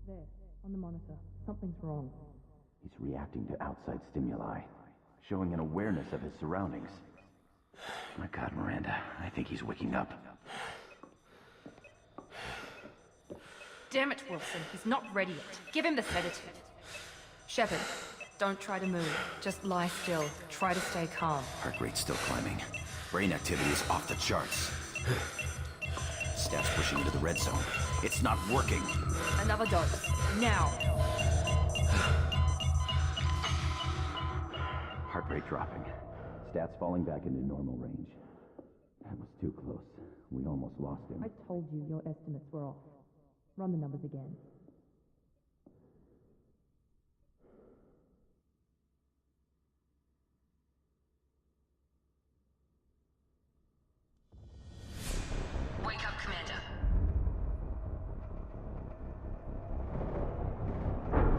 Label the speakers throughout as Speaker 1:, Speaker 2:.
Speaker 1: There, on the monitor. Something's wrong.
Speaker 2: He's reacting to outside stimuli, showing an awareness of his surroundings. My God, Miranda, I think he's waking up.
Speaker 3: Damn it, Wilson. He's not ready yet. Give him the sedative. Shepard, don't try to move. Just lie still. Try to stay calm.
Speaker 2: Heart rate's still climbing. Brain activity is off the charts. Steph's pushing into the red zone. It's not working.
Speaker 3: Another dose. Now.
Speaker 2: Heart rate dropping. Stats falling back into normal range. That was too close. We almost lost him.
Speaker 1: I told you your estimates were off. Run the numbers again.
Speaker 3: Wake up, Commander.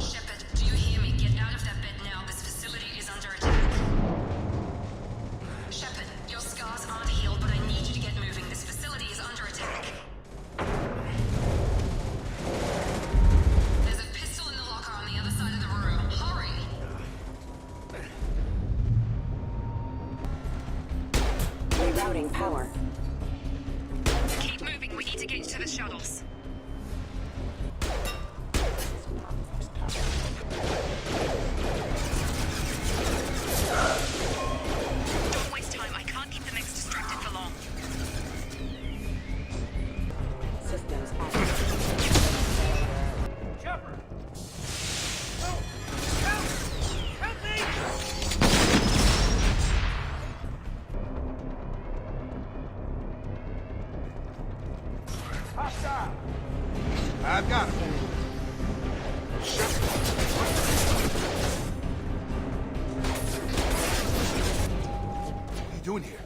Speaker 3: Shepard, do you hear me? Get out of that bed now. This facility is under attack. Shepard, your scars aren't healed, but I need you to get moving. This facility is under attack. There's a pistol in the locker on the other side of the room. Hurry!
Speaker 4: Rerouting power.
Speaker 3: Keep moving. We need to get to the shuttles. Don't waste time. I can't keep the mix distracted for long.
Speaker 4: Systems active.
Speaker 5: Shepard! Help! Help! Help me! Hostile!
Speaker 6: I've got him. What are you doing here?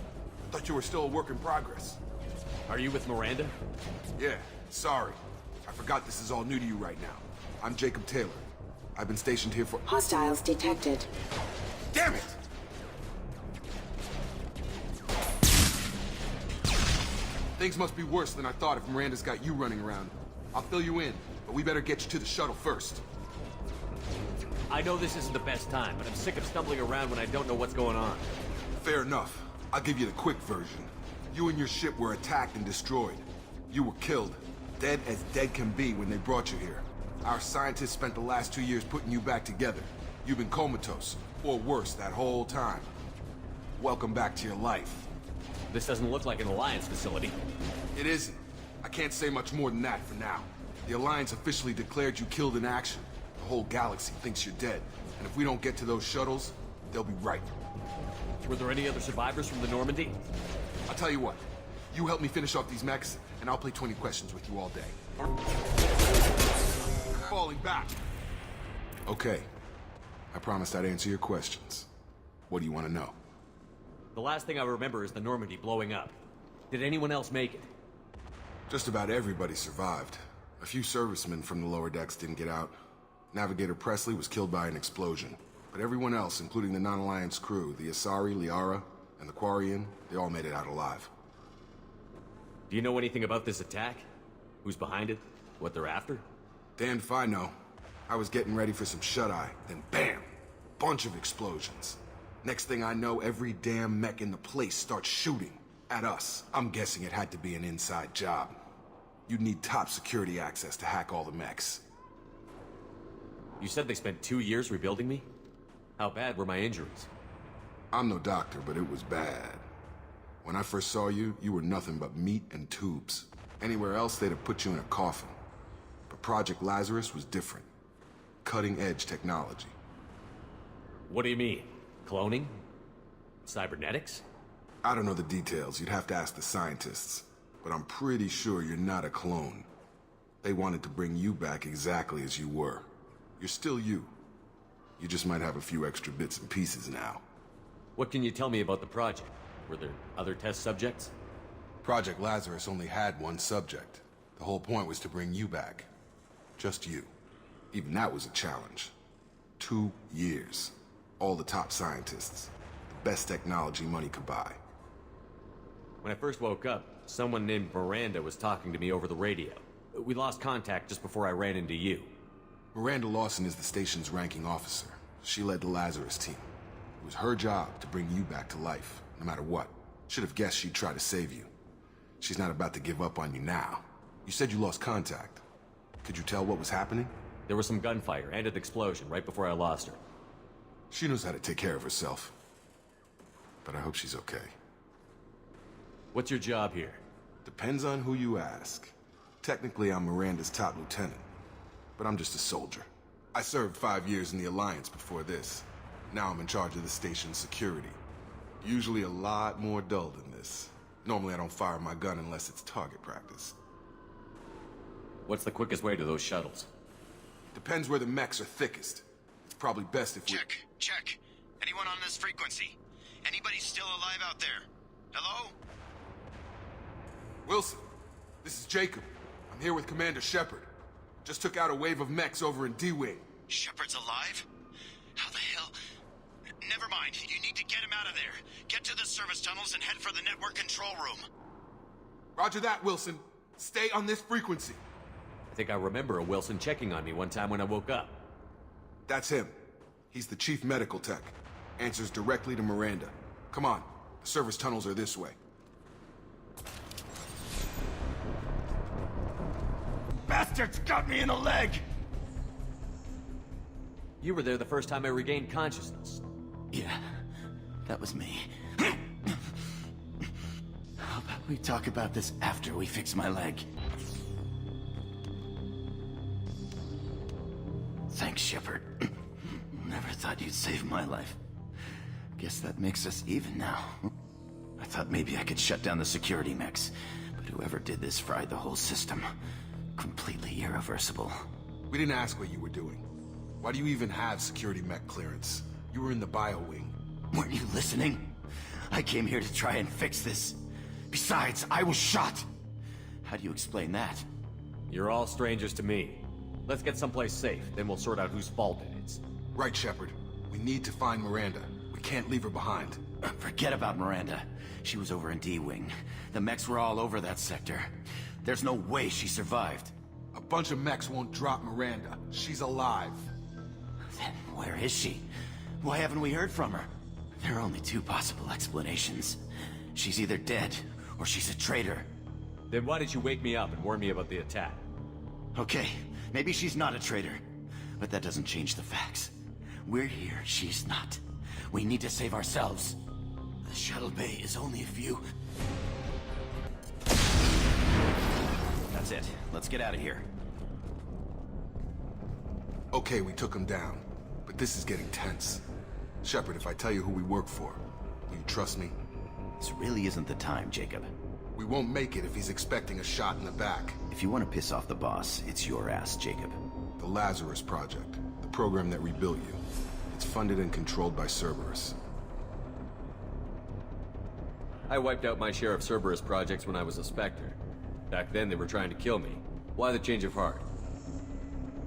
Speaker 6: Thought you were still a work in progress.
Speaker 5: Are you with Miranda?
Speaker 6: Yeah, sorry. I forgot this is all new to you right now. I'm Jacob Taylor. I've been stationed here for—
Speaker 4: Hostiles detected.
Speaker 6: Damn it! Things must be worse than I thought if Miranda's got you running around. I'll fill you in, but we better get you to the shuttle first.
Speaker 5: I know this isn't the best time, but I'm sick of stumbling around when I don't know what's going on.
Speaker 6: Fair enough. I'll give you the quick version. You and your ship were attacked and destroyed. You were killed. Dead as dead can be when they brought you here. Our scientists spent the last 2 years putting you back together. You've been comatose, or worse, that whole time. Welcome back to your life.
Speaker 5: This doesn't look like an Alliance facility.
Speaker 6: It isn't. I can't say much more than that for now. The Alliance officially declared you killed in action. The whole galaxy thinks you're dead. And if we don't get to those shuttles, they'll be right.
Speaker 5: Were there any other survivors from the Normandy?
Speaker 6: I'll tell you what. You help me finish off these mechs, and I'll play 20 questions with you all day. Falling back. Okay. I promised I'd answer your questions. What do you want to know?
Speaker 5: The last thing I remember is the Normandy blowing up. Did anyone else make it?
Speaker 6: Just about everybody survived. A few servicemen from the lower decks didn't get out. Navigator Presley was killed by an explosion. But everyone else, including the non-Alliance crew, the Asari, Liara, and the Quarian, they all made it out alive.
Speaker 5: Do you know anything about this attack? Who's behind it? What they're after?
Speaker 6: Damned if I know. I was getting ready for some shut-eye, then bam! Bunch of explosions. Next thing I know, every damn mech in the place starts shooting at us. I'm guessing it had to be an inside job. You'd need top security access to hack all the mechs.
Speaker 5: You said they spent 2 years rebuilding me? How bad were my injuries?
Speaker 6: I'm no doctor, but it was bad. When I first saw you, you were nothing but meat and tubes. Anywhere else, they'd have put you in a coffin. But Project Lazarus was different. Cutting-edge technology.
Speaker 5: What do you mean? Cloning? Cybernetics?
Speaker 6: I don't know the details. You'd have to ask the scientists. But I'm pretty sure you're not a clone. They wanted to bring you back exactly as you were. You're still you. You just might have a few extra bits and pieces now.
Speaker 5: What can you tell me about the project? Were there other test subjects?
Speaker 6: Project Lazarus only had one subject. The whole point was to bring you back. Just you. Even that was a challenge. 2 years. All the top scientists. The best technology money could buy.
Speaker 5: When I first woke up, someone named Miranda was talking to me over the radio. We lost contact just before I ran into you.
Speaker 6: Miranda Lawson is the station's ranking officer. She led the Lazarus team. It was her job to bring you back to life, no matter what. Should have guessed she'd try to save you. She's not about to give up on you now. You said you lost contact. Could you tell what was happening?
Speaker 5: There was some gunfire and an explosion right before I lost her.
Speaker 6: She knows how to take care of herself. But I hope she's okay.
Speaker 5: What's your job here?
Speaker 6: Depends on who you ask. Technically, I'm Miranda's top lieutenant. But I'm just a soldier. I served 5 years in the Alliance before this. Now I'm in charge of the station's security. Usually a lot more dull than this. Normally I don't fire my gun unless it's target practice.
Speaker 5: What's the quickest way to those shuttles?
Speaker 6: Depends where the mechs are thickest. It's probably best if we...
Speaker 7: Check. Anyone on this frequency? Anybody still alive out there? Hello?
Speaker 6: Wilson, this is Jacob. I'm here with Commander Shepard. Just took out a wave of mechs over in D-Wing.
Speaker 7: Shepard's alive? How the hell? Never mind. You need to get him out of there. Get to the service tunnels and head for the network control room.
Speaker 6: Roger that, Wilson. Stay on this frequency.
Speaker 5: I think I remember a Wilson checking on me one time when I woke up.
Speaker 6: That's him. He's the chief medical tech. Answers directly to Miranda. Come on. The service tunnels are this way.
Speaker 2: Bastards got me in the leg!
Speaker 5: You were there the first time I regained consciousness.
Speaker 2: Yeah, that was me. How about we talk about this after we fix my leg? Thanks, Shepard. Never thought you'd save my life. Guess that makes us even now. I thought maybe I could shut down the security mechs, but whoever did this fried the whole system. Completely irreversible.
Speaker 6: We didn't ask what you were doing. Why do you even have security mech clearance? You were in the bio wing.
Speaker 2: Weren't you listening? I came here to try and fix this. Besides, I was shot. How do you explain that?
Speaker 5: You're all strangers to me. Let's get someplace safe, then we'll sort out whose fault it is.
Speaker 6: Right, Shepard. We need to find Miranda. We can't leave her behind.
Speaker 2: Forget about Miranda. She was over in D-Wing. The mechs were all over that sector. There's no way she survived.
Speaker 6: A bunch of mechs won't drop Miranda. She's alive.
Speaker 2: Then where is she? Why haven't we heard from her? There are only two possible explanations. She's either dead, or she's a traitor.
Speaker 5: Then why did you wake me up and warn me about the attack?
Speaker 2: Okay, maybe she's not a traitor. But that doesn't change the facts. We're here, she's not. We need to save ourselves. The shuttle bay is only a few... That's it. Let's get out of here.
Speaker 6: Okay, we took him down. But this is getting tense. Shepard, if I tell you who we work for, will you trust me?
Speaker 2: This really isn't the time, Jacob.
Speaker 6: We won't make it if he's expecting a shot in the back.
Speaker 2: If you want to piss off the boss, it's your ass, Jacob.
Speaker 6: The Lazarus Project. The program that rebuilt you. It's funded and controlled by Cerberus.
Speaker 5: I wiped out my share of Cerberus projects when I was a Spectre. Back then they were trying to kill me. Why the change of heart?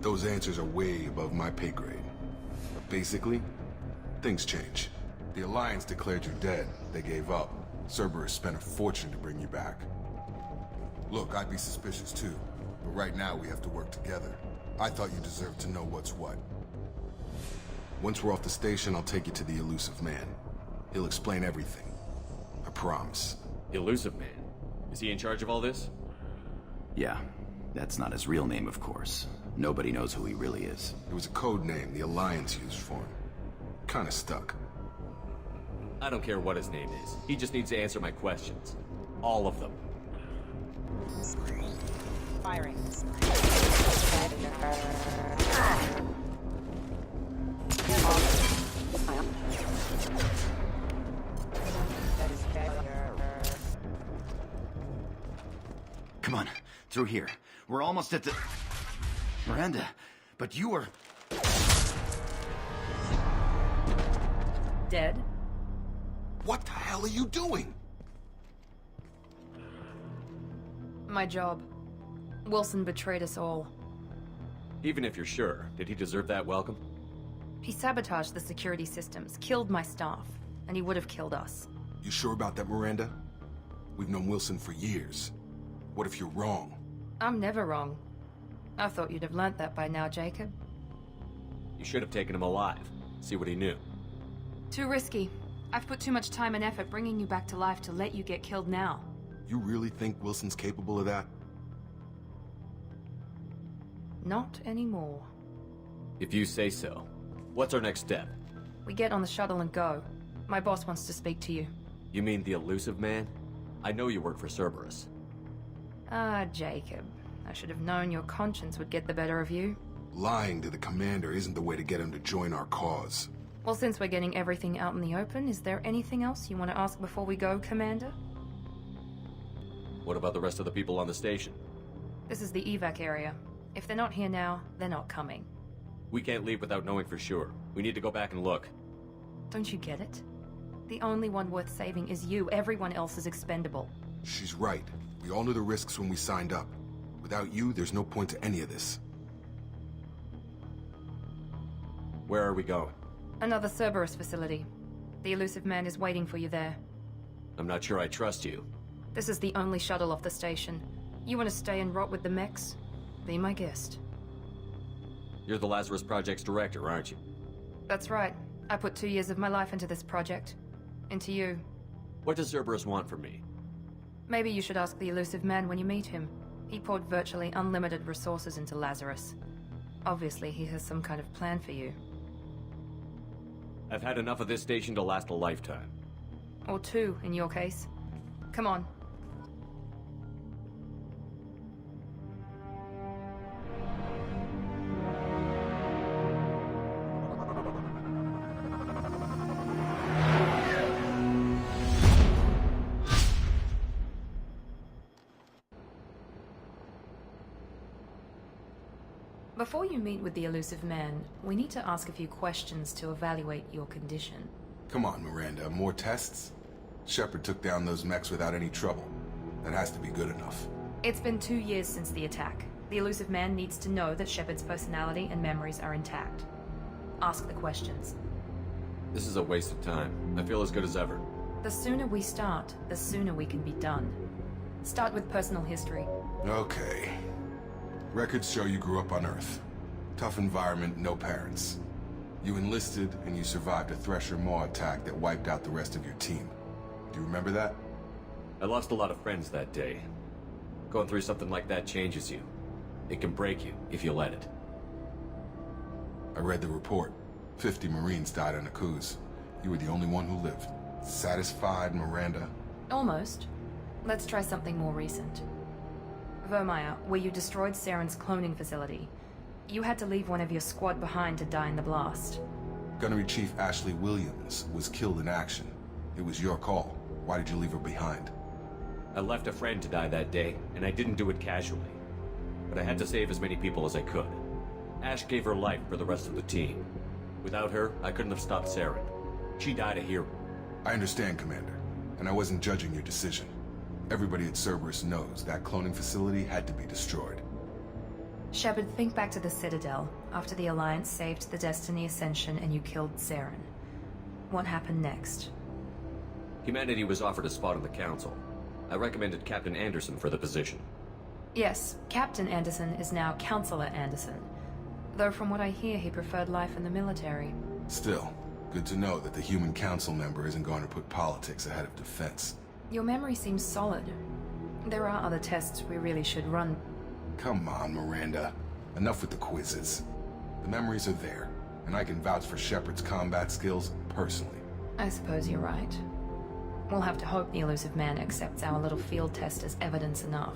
Speaker 6: Those answers are way above my pay grade. But basically, things change. The Alliance declared you dead. They gave up. Cerberus spent a fortune to bring you back. Look, I'd be suspicious too. But right now we have to work together. I thought you deserved to know what's what. Once we're off the station, I'll take you to the Elusive Man. He'll explain everything. I promise.
Speaker 5: Elusive Man? Is he in charge of all this?
Speaker 2: Yeah, that's not his real name, of course. Nobody knows who he really is.
Speaker 6: It was a code name the Alliance used for him. Kinda stuck.
Speaker 5: I don't care what his name is. He just needs to answer my questions. All of them.
Speaker 4: Firing.
Speaker 2: Come on, through here. We're almost at the... Miranda, but you were...
Speaker 3: Dead?
Speaker 6: What the hell are you doing?
Speaker 3: My job. Wilson betrayed us all.
Speaker 5: Even if you're sure, did he deserve that welcome?
Speaker 3: He sabotaged the security systems, killed my staff, and he would have killed us.
Speaker 6: You sure about that, Miranda? We've known Wilson for years. What if you're wrong?
Speaker 3: I'm never wrong. I thought you'd have learnt that by now, Jacob.
Speaker 5: You should have taken him alive. See what he knew.
Speaker 3: Too risky. I've put too much time and effort bringing you back to life to let you get killed now.
Speaker 6: You really think Wilson's capable of that?
Speaker 3: Not anymore.
Speaker 5: If you say so. What's our next step?
Speaker 3: We get on the shuttle and go. My boss wants to speak to you.
Speaker 5: You mean the elusive man? I know you work for Cerberus.
Speaker 3: Ah, Jacob. I should have known your conscience would get the better of you.
Speaker 6: Lying to the commander isn't the way to get him to join our cause.
Speaker 3: Well, since we're getting everything out in the open, is there anything else you want to ask before we go, Commander?
Speaker 5: What about the rest of the people on the station?
Speaker 3: This is the evac area. If they're not here now, they're not coming.
Speaker 5: We can't leave without knowing for sure. We need to go back and look.
Speaker 3: Don't you get it? The only one worth saving is you. Everyone else is expendable.
Speaker 6: She's right. We all knew the risks when we signed up. Without you, there's no point to any of this.
Speaker 5: Where are we going?
Speaker 3: Another Cerberus facility. The elusive man is waiting for you there.
Speaker 5: I'm not sure I trust you.
Speaker 3: This is the only shuttle off the station. You want to stay and rot with the mechs? Be my guest.
Speaker 5: You're the Lazarus Project's director, aren't you?
Speaker 3: That's right. I put 2 years of my life into this project. Into you.
Speaker 5: What does Cerberus want from me?
Speaker 3: Maybe you should ask the elusive man when you meet him. He poured virtually unlimited resources into Lazarus. Obviously, he has some kind of plan for you.
Speaker 5: I've had enough of this station to last a lifetime.
Speaker 3: Or 2, in your case. Come on. Before you meet with the elusive man, we need to ask a few questions to evaluate your condition.
Speaker 6: Come on, Miranda, more tests? Shepard took down those mechs without any trouble. That has to be good enough.
Speaker 3: It's been 2 years since the attack. The elusive man needs to know that Shepard's personality and memories are intact. Ask the questions.
Speaker 5: This is a waste of time. I feel as good as ever.
Speaker 3: The sooner we start, the sooner we can be done. Start with personal history.
Speaker 6: Okay. Records show you grew up on Earth. Tough environment, no parents. You enlisted, and you survived a Thresher Maw attack that wiped out the rest of your team. Do you remember that?
Speaker 5: I lost a lot of friends that day. Going through something like that changes you. It can break you, if you let it.
Speaker 6: I read the report. 50 Marines died on a cruise. You were the only one who lived. Satisfied, Miranda?
Speaker 3: Almost. Let's try something more recent. Vermeer, where you destroyed Saren's cloning facility. You had to leave one of your squad behind to die in the blast.
Speaker 6: Gunnery Chief Ashley Williams was killed in action. It was your call. Why did you leave her behind?
Speaker 5: I left a friend to die that day, and I didn't do it casually. But I had to save as many people as I could. Ash gave her life for the rest of the team. Without her, I couldn't have stopped Saren. She died a hero.
Speaker 6: I understand, Commander, and I wasn't judging your decision. Everybody at Cerberus knows that cloning facility had to be destroyed.
Speaker 3: Shepard, think back to the Citadel, after the Alliance saved the Destiny Ascension and you killed Saren. What happened next?
Speaker 5: Humanity was offered a spot on the Council. I recommended Captain Anderson for the position.
Speaker 3: Yes, Captain Anderson is now Counselor Anderson. Though from what I hear, he preferred life in the military.
Speaker 6: Still, good to know that the human council member isn't going to put politics ahead of defense.
Speaker 3: Your memory seems solid. There are other tests we really should run.
Speaker 6: Come on, Miranda. Enough with the quizzes. The memories are there, and I can vouch for Shepard's combat skills personally.
Speaker 3: I suppose you're right. We'll have to hope the elusive man accepts our little field test as evidence enough.